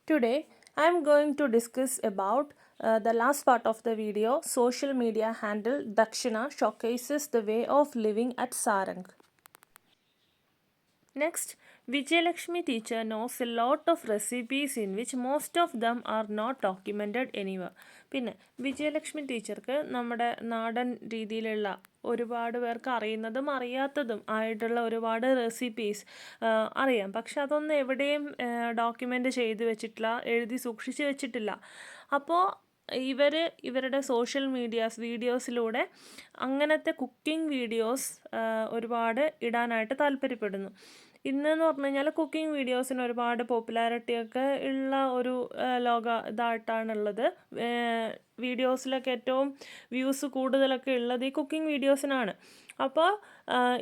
Today I am going to discuss about the last part of the video. Social media handle Dakshina showcases the way of living at Sarang. Next, Vijayalakshmi teacher knows a lot of recipes in which most of them are not documented anywhere. പിന്നെ വിജയലക്ഷ്മി ടീച്ചർക്ക് നമ്മുടെ നാടൻ രീതിയിലുള്ള ഒരുപാട് പേർക്ക് അറിയുന്നതും അറിയാത്തതും ആയിട്ടുള്ള ഒരുപാട് റെസിപ്പീസ് അറിയാം. പക്ഷെ അതൊന്നും എവിടെയും ഡോക്യുമെൻ്റ് ചെയ്ത് വെച്ചിട്ടില്ല, എഴുതി സൂക്ഷിച്ച് വെച്ചിട്ടില്ല. അപ്പോൾ ഇവരുടെ സോഷ്യൽ വീഡിയോസിലൂടെ അങ്ങനത്തെ കുക്കിംഗ് വീഡിയോസ് ഒരുപാട് ഇടാനായിട്ട് താല്പര്യപ്പെടുന്നു. ഇന്നെന്ന് പറഞ്ഞു കഴിഞ്ഞാൽ കുക്കിംഗ് വീഡിയോസിന് ഒരുപാട് പോപ്പുലാരിറ്റിയൊക്കെ ഉള്ള ഒരു ഇതായിട്ടാണുള്ളത്. വീഡിയോസിലൊക്കെ ഏറ്റവും വ്യൂസ് കൂടുതലൊക്കെ ഉള്ളത് ഈ കുക്കിംഗ് വീഡിയോസിനാണ്. അപ്പോൾ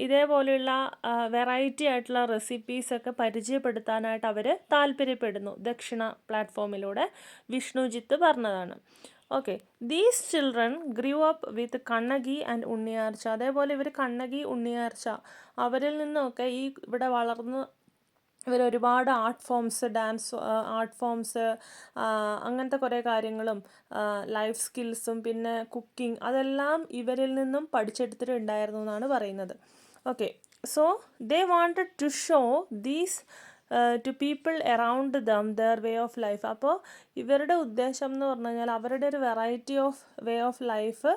ഇതേപോലെയുള്ള വെറൈറ്റി ആയിട്ടുള്ള റെസിപ്പീസൊക്കെ പരിചയപ്പെടുത്താനായിട്ട് അവർ താല്പര്യപ്പെടുന്നു. ദക്ഷിണ പ്ലാറ്റ്ഫോമിലൂടെ വിഷ്ണുജിത്ത് പറഞ്ഞതാണ്. Okay, these children grew up with Kannaki and Unniyarcha. അതേപോലെ ഇവർ കണ്ണകി, ഉണ്ണിയാർച്ച അവരിൽ നിന്നൊക്കെ ഇവിടെ വളർന്ന് ഇവരൊരുപാട് ഡാൻസ് ആർട്ട് ഫോംസ് അങ്ങനത്തെ കുറേ കാര്യങ്ങളും ലൈഫ് സ്കിൽസും പിന്നെ കുക്കിംഗ് അതെല്ലാം ഇവരിൽ നിന്നും പഠിച്ചെടുത്തിട്ടുണ്ടായിരുന്നു എന്നാണ് പറയുന്നത്. Okay, so they wanted to show these to people around them their way of life. അപ്പോൾ ഇവരുടെ ഉദ്ദേശം എന്ന് പറഞ്ഞു കഴിഞ്ഞാൽ അവരുടെ ഒരു variety of way of life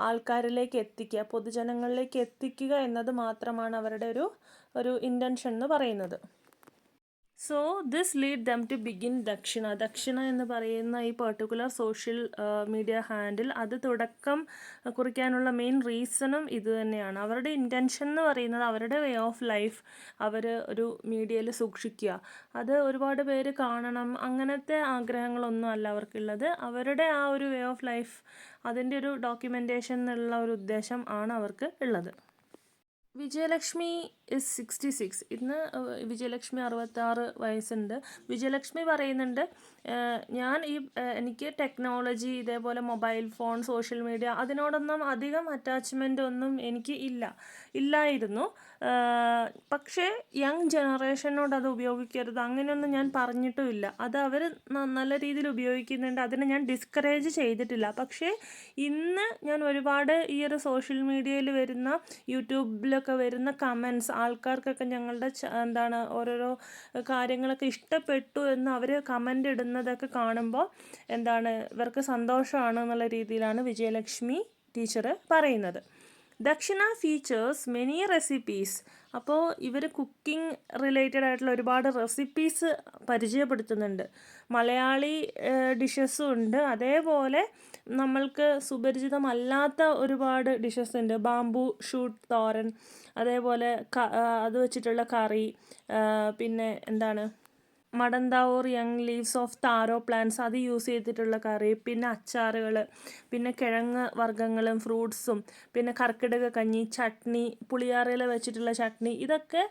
ആൾക്കാരിലേക്ക് എത്തിക്കുക, പൊതുജനങ്ങളിലേക്ക് എത്തിക്കുക എന്നത് മാത്രമാണ് അവരുടെ ഒരു ഇൻറ്റൻഷൻ എന്ന് പറയുന്നത്. So this lead them to begin Dakshina എന്ന് പറയുന്ന ഈ പെർട്ടിക്കുലർ സോഷ്യൽ മീഡിയ ഹാൻഡിൽ അത് തുടക്കം കുറിക്കാനുള്ള മെയിൻ റീസണും ഇത് തന്നെയാണ്. അവരുടെ ഇൻറ്റൻഷൻ എന്ന് പറയുന്നത് അവരുടെ വേ ഓഫ് ലൈഫ് അവർ ഒരു മീഡിയയിൽ സൂക്ഷിക്കുക, അത് ഒരുപാട് പേര് കാണണം, അങ്ങനത്തെ ആഗ്രഹങ്ങളൊന്നും അല്ല അവർക്കുള്ളത്. അവരുടെ ആ ഒരു വേ ഓഫ് ലൈഫ് അതിൻ്റെ ഒരു ഡോക്യുമെൻറ്റേഷൻ എന്നുള്ള ഒരു ഉദ്ദേശം ആണ് അവർക്ക് ഉള്ളത്. വിജയലക്ഷ്മി ഇസ് 66. ഇന്ന് വിജയലക്ഷ്മി 66 വയസ്സുണ്ട്. വിജയലക്ഷ്മി പറയുന്നുണ്ട്, എനിക്ക് ടെക്നോളജി ഇതേപോലെ മൊബൈൽ ഫോൺ, സോഷ്യൽ മീഡിയ അതിനോടൊന്നും അധികം അറ്റാച്ച്മെൻ്റ് ഒന്നും എനിക്ക് ഇല്ലായിരുന്നു. പക്ഷേ യങ് ജനറേഷനോട് അത് ഉപയോഗിക്കരുത് അങ്ങനെയൊന്നും ഞാൻ പറഞ്ഞിട്ടുമില്ല. അത് അവർ നല്ല രീതിയിൽ ഉപയോഗിക്കുന്നുണ്ട്, അതിനെ ഞാൻ ഡിസ്കറേജ് ചെയ്തിട്ടില്ല. പക്ഷേ ഇന്ന് ഞാൻ ഒരുപാട് ഈ ഒരു സോഷ്യൽ മീഡിയയിൽ വരുന്ന യൂട്യൂബിലൊക്കെ വരുന്ന കമൻറ്റ്സ് ആൾക്കാർക്കൊക്കെ ഞങ്ങളുടെ ഓരോരോ കാര്യങ്ങളൊക്കെ ഇഷ്ടപ്പെട്ടു എന്ന് അവർ കമൻ്റ് ഇടുന്നതൊക്കെ കാണുമ്പോൾ ഇവർക്ക് സന്തോഷമാണ് എന്നുള്ള രീതിയിലാണ് വിജയലക്ഷ്മി ടീച്ചർ പറയുന്നത്. ദക്ഷിണ ഫീച്ചേഴ്സ് മെനി റെസിപ്പീസ്. അപ്പോൾ ഇവർ കുക്കിംഗ് റിലേറ്റഡ് ആയിട്ടുള്ള ഒരുപാട് റെസിപ്പീസ് പരിചയപ്പെടുത്തുന്നുണ്ട്. മലയാളി ഡിഷസും ഉണ്ട്, അതേപോലെ നമ്മൾക്ക് സുപരിചിതമല്ലാത്ത ഒരുപാട് ഡിഷസ് ഉണ്ട്. ബാംബൂ ഷൂട്ട് തോരൻ, അതേപോലെ അത് വെച്ചിട്ടുള്ള കറി, പിന്നെ മടന്താവൂർ യങ് ലീവ്സ് ഓഫ് താരോ പ്ലാന്റ്സ് അത് യൂസ് ചെയ്തിട്ടുള്ള കറി, പിന്നെ അച്ചാറുകൾ, പിന്നെ കിഴങ്ങ് വർഗ്ഗങ്ങളും ഫ്രൂട്ട്സും, പിന്നെ കർക്കിടക കഞ്ഞി, ചട്നി, പുളിയാറില വെച്ചിട്ടുള്ള ചട്നി, ഇതൊക്കെ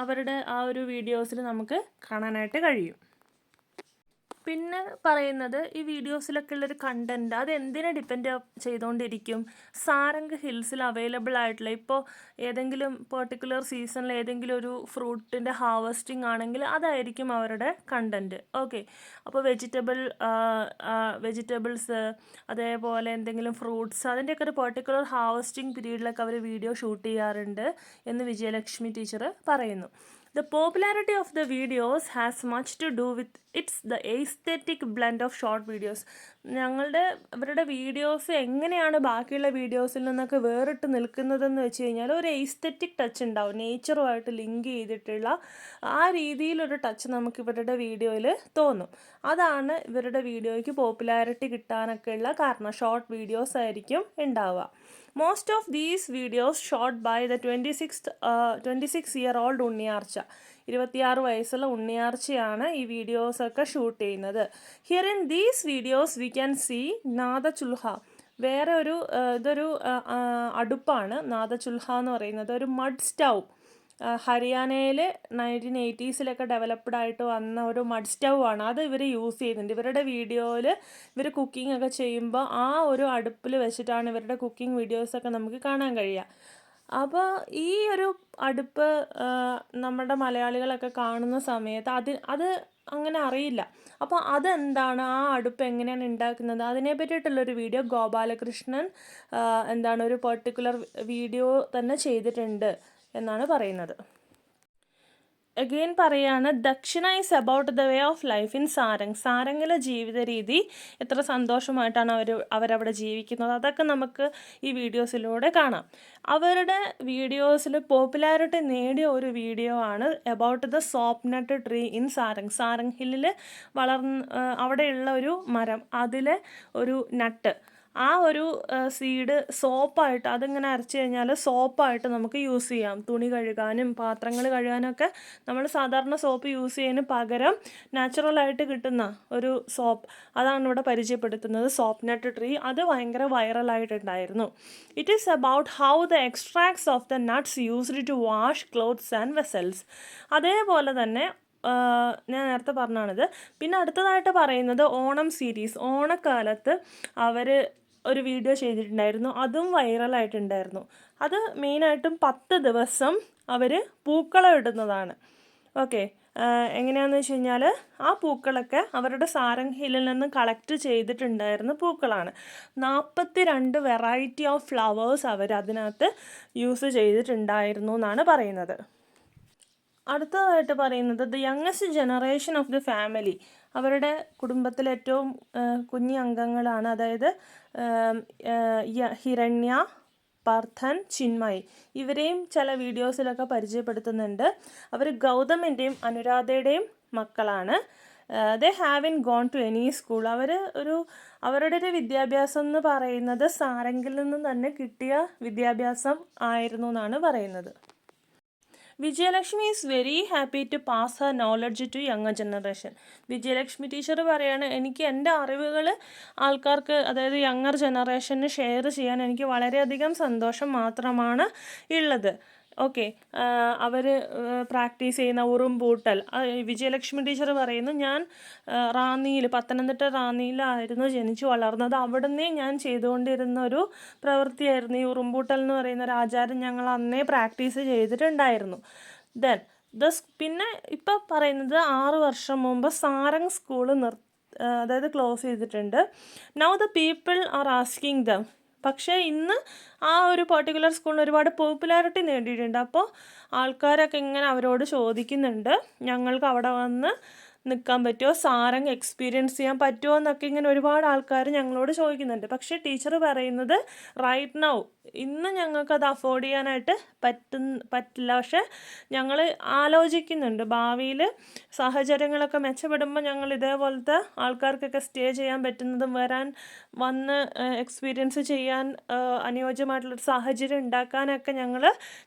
അവരുടെ ആ ഒരു വീഡിയോസിൽ നമുക്ക് കാണാനായിട്ട് കഴിയും. പിന്നെ പറയുന്നത് ഈ വീഡിയോസിലൊക്കെ ഉള്ളൊരു കണ്ടൻറ്റ് അത് എന്തിനെ ഡിപ്പെൻഡ് ചെയ്തുകൊണ്ടിരിക്കും. സാരംഗ് ഹിൽസിൽ അവൈലബിൾ ആയിട്ടുള്ള ഇപ്പോൾ ഏതെങ്കിലും പെർട്ടിക്കുലർ സീസണിൽ ഏതെങ്കിലും ഒരു ഫ്രൂട്ടിൻ്റെ ഹാർവസ്റ്റിംഗ് ആണെങ്കിൽ അതായിരിക്കും അവരുടെ കണ്ടൻറ്റ്. ഓക്കെ, അപ്പോൾ വെജിറ്റബിൾസ് അതേപോലെ എന്തെങ്കിലും ഫ്രൂട്ട്സ് അതിൻ്റെയൊക്കെ ഒരു പെർട്ടിക്കുലർ ഹാർവസ്റ്റിംഗ് പീരീഡിലൊക്കെ അവർ വീഡിയോ ഷൂട്ട് ചെയ്യാറുണ്ട് എന്ന് വിജയലക്ഷ്മി ടീച്ചർ പറയുന്നു. The popularity of the videos has much to do with the aesthetic blend of short videos. ഇവരുടെ വീഡിയോസ് എങ്ങനെയാണ് ബാക്കിയുള്ള വീഡിയോസിൽ നിന്നൊക്കെ വേറിട്ട് നിൽക്കുന്നതെന്ന് വെച്ച് കഴിഞ്ഞാൽ ഒരു എസ്തെറ്റിക് ടച്ച് ഉണ്ടാവും, നേച്ചറുമായിട്ട് ലിങ്ക് ചെയ്തിട്ടുള്ള ആ രീതിയിലൊരു ടച്ച് നമുക്ക് ഇവരുടെ വീഡിയോയിൽ തോന്നും. അതാണ് ഇവരുടെ വീഡിയോയ്ക്ക് പോപ്പുലാരിറ്റി കിട്ടാനൊക്കെ ഉള്ള കാരണം. ഷോർട്ട് വീഡിയോസ് ആയിരിക്കും ഉണ്ടാവുക. Most of these videos shot by the 26-year-old Unniyarcha. 26 വയസ്സുള്ള ഉണ്ണിയാർച്ചയാണ് ഈ വീഡിയോസൊക്കെ ഷൂട്ട് ചെയ്യുന്നത്. Here in these videos we can see നാദചുൽഹ. വേറെ ഇതൊരു അടുപ്പാണ് നാദചുൽഹ എന്ന് പറയുന്നത്. ഒരു മഡ് സ്റ്റൗ, ഹരിയാനയിൽ 1980s ഡെവലപ്ഡ് ആയിട്ട് വന്ന ഒരു മഡ് സ്റ്റൗ ആണ്. അത് ഇവർ യൂസ് ചെയ്യുന്നുണ്ട്. ഇവരുടെ വീഡിയോയിൽ ഇവർ കുക്കിംഗ് ഒക്കെ ചെയ്യുമ്പോൾ ആ ഒരു അടുപ്പിൽ വെച്ചിട്ടാണ് ഇവരുടെ കുക്കിംഗ് വീഡിയോസൊക്കെ നമുക്ക് കാണാൻ കഴിയുക. അപ്പോൾ ഈ ഒരു അടുപ്പ് നമ്മുടെ മലയാളികളൊക്കെ കാണുന്ന സമയത്ത് അത് അങ്ങനെ അറിയില്ല. അപ്പോൾ അതെന്താണ്, ആ അടുപ്പ് എങ്ങനെയാണ് ഉണ്ടാക്കുന്നത്, അതിനെ പറ്റിയിട്ടുള്ളൊരു വീഡിയോ ഗോപാലകൃഷ്ണൻ ഒരു പെർട്ടിക്കുലർ വീഡിയോ തന്നെ ചെയ്തിട്ടുണ്ട് എന്നാണ് പറയുന്നത്. അഗെയിൻ പറയാണ്, Dakshina is about the way of life in Sarang. സാരംഗിലെ ജീവിത രീതി എത്ര സന്തോഷമായിട്ടാണ് അവരവിടെ ജീവിക്കുന്നത്, അതൊക്കെ നമുക്ക് ഈ വീഡിയോസിലൂടെ കാണാം. അവരുടെ വീഡിയോസിൽ പോപ്പുലാരിറ്റി നേടിയ ഒരു വീഡിയോ ആണ് about the soap nut tree in Sarang. Sarang ഹില്ലിൽ അവിടെയുള്ള ഒരു മരം, അതിലെ ഒരു നട്ട്, ആ ഒരു സീഡ് സോപ്പായിട്ട്, അതിങ്ങനെ അരച്ച് കഴിഞ്ഞാൽ സോപ്പായിട്ട് നമുക്ക് യൂസ് ചെയ്യാം. തുണി കഴുകാനും പാത്രങ്ങൾ കഴുകാനൊക്കെ നമ്മൾ സാധാരണ സോപ്പ് യൂസ് ചെയ്യുന്നതിന് പകരം നാച്ചുറലായിട്ട് കിട്ടുന്ന ഒരു സോപ്പ്, അതാണ് ഇവിടെ പരിചയപ്പെടുത്തുന്നത്, സോപ്പ് നട്ട് ട്രീ. അത് ഭയങ്കര വൈറലായിട്ടുണ്ടായിരുന്നു. It is about how the extracts of the nuts used to wash clothes and vessels. അതേപോലെ തന്നെ ഞാൻ നേരത്തെ പറഞ്ഞാണിത്. പിന്നെ അടുത്തതായിട്ട് പറയുന്നത് ഓണം സീരീസ്. ഓണക്കാലത്ത് അവർ ഒരു വീഡിയോ ചെയ്തിട്ടുണ്ടായിരുന്നു, അതും വൈറലായിട്ടുണ്ടായിരുന്നു. അത് മെയിനായിട്ടും 10 ദിവസം അവർ പൂക്കളം ഇടുന്നതാണ്. ഓക്കെ, എങ്ങനെയാണെന്ന് വെച്ച് കഴിഞ്ഞാൽ ആ പൂക്കളൊക്കെ അവരുടെ സാരംഗ് ഹില്ലിൽ നിന്ന് കളക്ട് ചെയ്തിട്ടുണ്ടായിരുന്ന പൂക്കളാണ്. 42 വെറൈറ്റി ഓഫ് ഫ്ലവേഴ്സ് അവർ അതിനകത്ത് യൂസ് ചെയ്തിട്ടുണ്ടായിരുന്നു എന്നാണ് പറയുന്നത്. അടുത്തതായിട്ട് പറയുന്നത് the youngest generation of the family. അവരുടെ കുടുംബത്തിലെ ഏറ്റവും കുഞ്ഞു അംഗങ്ങളാണ്, അതായത് ഹിരണ്യ, പാർത്ഥൻ, ചിന്മയി. ഇവരെയും ചില വീഡിയോസിലൊക്കെ പരിചയപ്പെടുത്തുന്നുണ്ട്. അവർ ഗൗതമിൻ്റെയും അനുരാധയുടെയും മക്കളാണ്. They haven't gone to any school. അവരുടെ ഒരു വിദ്യാഭ്യാസം എന്ന് പറയുന്നത് സാരംഗിൽ നിന്നും തന്നെ കിട്ടിയ വിദ്യാഭ്യാസം ആയിരുന്നു എന്നാണ് പറയുന്നത്. Vijayalakshmi is very happy to pass her knowledge to younger generation. Vijayalakshmi teacher പറയാണ്, എനിക്ക് എൻ്റെ അറിവുകൾ ആൾക്കാർക്ക്, അതായത് യങ്ങർ ജനറേഷന് ഷെയർ ചെയ്യാൻ എനിക്ക് വളരെയധികം സന്തോഷം മാത്രമാണ് ഉള്ളത്. ഓക്കെ, അവർ പ്രാക്ടീസ് ചെയ്യുന്ന ഉറുമ്പൂട്ടൽ, വിജയലക്ഷ്മി ടീച്ചർ പറയുന്നു, ഞാൻ പത്തനംതിട്ട റാന്നിയിലായിരുന്നു ജനിച്ചു വളർന്നത്. അവിടുന്ന് ഞാൻ ചെയ്തുകൊണ്ടിരുന്ന ഒരു പ്രവൃത്തിയായിരുന്നു ഈ ഉറുമ്പൂട്ടൽ എന്ന് പറയുന്ന ഒരു ആചാരം. ഞങ്ങൾ അന്നേ പ്രാക്ടീസ് ചെയ്തിട്ടുണ്ടായിരുന്നു. പിന്നെ ഇപ്പം പറയുന്നത് 6 വർഷം മുമ്പ് സാരംഗ് സ്കൂള് അതായത് ക്ലോസ് ചെയ്തിട്ടുണ്ട്. Now the people are asking dum. പക്ഷേ ഇന്ന് ആ ഒരു പെർട്ടിക്കുലർ സ്കൂളിന് ഒരുപാട് പോപ്പുലാരിറ്റി നേടിയിട്ടുണ്ട്. അപ്പോൾ ആൾക്കാരൊക്കെ ഇങ്ങനെ അവരോട് ചോദിക്കുന്നുണ്ട്, ഞങ്ങൾക്ക് അവിടെ വന്ന് നിൽക്കാൻ പറ്റുമോ, സാരംഗ് എക്സ്പീരിയൻസ് ചെയ്യാൻ പറ്റുമോ എന്നൊക്കെ ഇങ്ങനെ ഒരുപാട് ആൾക്കാർ ഞങ്ങളോട് ചോദിക്കുന്നുണ്ട്. പക്ഷേ ടീച്ചർ പറയുന്നത് റൈറ്റ് നൗ ഇന്ന് ഞങ്ങൾക്കത് അഫോർഡ് ചെയ്യാനായിട്ട് പറ്റില്ല. പക്ഷെ ഞങ്ങൾ ആലോചിക്കുന്നുണ്ട്, ഭാവിയിൽ സാഹചര്യങ്ങളൊക്കെ മെച്ചപ്പെടുമ്പോൾ ഞങ്ങൾ ഇതേപോലത്തെ ആൾക്കാർക്കൊക്കെ സ്റ്റേ ചെയ്യാൻ പറ്റുന്നതും വന്ന് എക്സ്പീരിയൻസ് ചെയ്യാൻ അനുയോജ്യമായിട്ടുള്ളൊരു സാഹചര്യം ഉണ്ടാക്കാനൊക്കെ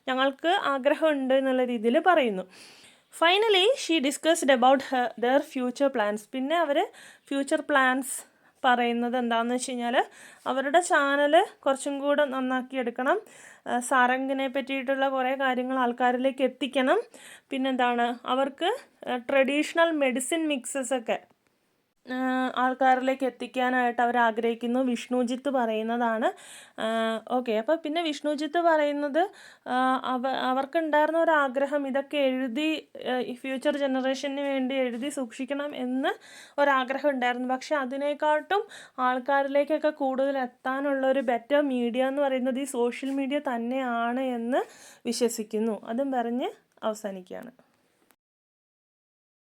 ഞങ്ങൾക്ക് ആഗ്രഹമുണ്ട് എന്നുള്ള രീതിയിൽ പറയുന്നു. Finally she discussed about their future plans. പിന്നെ അവർ ഫ്യൂച്ചർ പ്ലാൻസ് പറയുന്നത് എന്താണെന്ന് വെച്ച് കഴിഞ്ഞാൽ അവരുടെ ചാനൽ കുറച്ചും കൂടെ നന്നാക്കിയെടുക്കണം, സാരംഗിനെ പറ്റിയിട്ടുള്ള കുറേ കാര്യങ്ങൾ ആൾക്കാരിലേക്ക് എത്തിക്കണം. പിന്നെന്താണ്, അവർക്ക് ട്രഡീഷണൽ മെഡിസിൻ മിക്സസൊക്കെ ആൾക്കാരിലേക്ക് എത്തിക്കാനായിട്ട് അവർ ആഗ്രഹിക്കുന്നു. വിഷ്ണുജിത്ത് പറയുന്നതാണ്. ഓക്കെ, അപ്പോൾ പിന്നെ വിഷ്ണുജിത്ത് പറയുന്നത് അവർക്കുണ്ടായിരുന്ന ഒരാഗ്രഹം ഇതൊക്കെ എഴുതി ഫ്യൂച്ചർ ജനറേഷന് വേണ്ടി എഴുതി സൂക്ഷിക്കണം എന്ന് ഒരാഗ്രഹം ഉണ്ടായിരുന്നു. പക്ഷെ അതിനേക്കാട്ടും ആൾക്കാരിലേക്കൊക്കെ കൂടുതൽ എത്താനുള്ള ഒരു ബെറ്റർ മീഡിയ എന്ന് പറയുന്നത് ഈ സോഷ്യൽ മീഡിയ തന്നെയാണ് എന്ന് വിശ്വസിക്കുന്നു. അതും പറഞ്ഞ് അവസാനിക്കുകയാണ്.